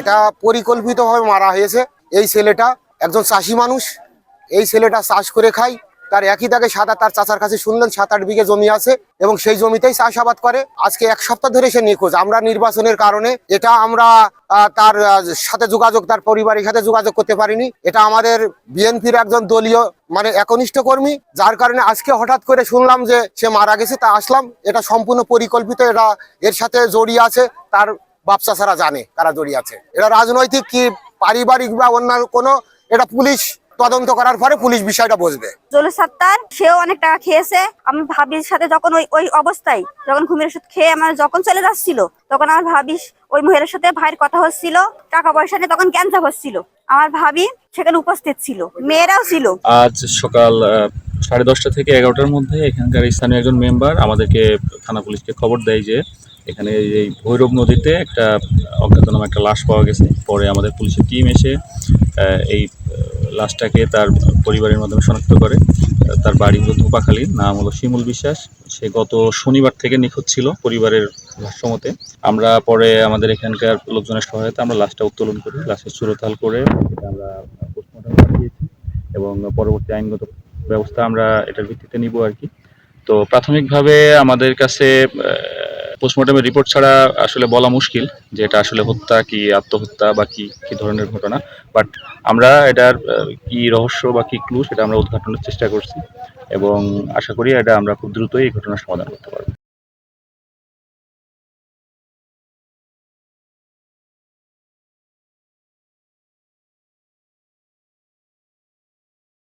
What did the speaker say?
এটা পরিকল্পিতভাবে মারা হয়েছে। এই ছেলেটা একজন চাষি মানুষ, এই ছেলেটা চাষ করে খায়। তার একই দাগে তার চাচার কাছে শুনলেন 7-8 বিঘে জমি আছে এবং সেই জমিতেই চাষাবাদ করে। আজকে 1 সপ্তাহ ধরে সে নিখোঁজ। আমরা নির্বাচনের কারণে এটা আমরা তার সাথে যোগাযোগ, তার পরিবারের সাথে যোগাযোগ করতে পারিনি। এটা আমাদের বিএনপির একজন দলীয় মানে একনিষ্ঠ কর্মী, যার কারণে আজকে হঠাৎ করে শুনলাম যে সে মারা গেছে, তা আসলাম। এটা সম্পূর্ণ পরিকল্পিত, এটা এর সাথে জড়িয়ে আছে তার বাপ চাচারা, জানে কারা জড়িয়ে আছে। এটা রাজনৈতিক কি পারিবারিক বা অন্য কোনো, এটা পুলিশ তদন্ত করার পরে পুলিশ বিষয়টা বুঝবে। জলিল সত্তার সেও অনেক টাকা খেয়েছে। আমি ভাবির সাথে যখন ওই অবস্থায় যখন ঘুমের ওষুধ খেয়ে আমার যখন চলে যাচ্ছিল, তখন আমার ভাবি ওই মহিলার সাথে ভাইয়ের কথা হচ্ছিল, টাকা পয়সা নিয়ে তখন গ্যাঞ্জাম হচ্ছিল। আমার ভাবি সেখানে উপস্থিত ছিল, মেয়েরাও ছিল। আজ সকাল 10:30 থেকে 11টার মধ্যে এখানকার স্থানীয় একজন মেম্বার আমাদেরকে থানা পুলিশকে খবর দেয় যে এখানে এই ভৈরব নদীতে একটা অজ্ঞাতনামা একটা লাশ পাওয়া গেছে। পরে আমাদের পুলিশের টিম এসে এই লাশটাকে তার পরিবারের মাধ্যমে শনাক্ত করে। তার বাড়ি হলো ধোপাখালী, নাম হলো শিমুল বিশ্বাস। সে গত শনিবার থেকে নিখোঁজ ছিল পরিবারের ভাষ্যমতে। আমরা পরে আমাদের এখানকার লোকজনের সহায়তা আমরা লাশটা উত্তোলন করি, লাশের সুরতাল করে আমরা পোস্টমর্টম পাঠিয়েছি এবং পরবর্তী আইনগত ব্যবস্থা আমরা এটার ভিত্তিতে নিব আর কি। তো প্রাথমিকভাবে আমাদের কাছে পোস্টমর্টমের রিপোর্ট ছাড়া আসলে বলা মুশকিল যে এটা আসলে হত্যা কি আত্মহত্যা বা কি কি ধরনের ঘটনা। বাট আমরা এটার কি রহস্য বা কি ক্লু সেটা আমরা উদ্ঘাটনের চেষ্টা করছি এবং আশা করি এটা আমরা খুব দ্রুতই এই ঘটনার সমাধান করতে পারবো।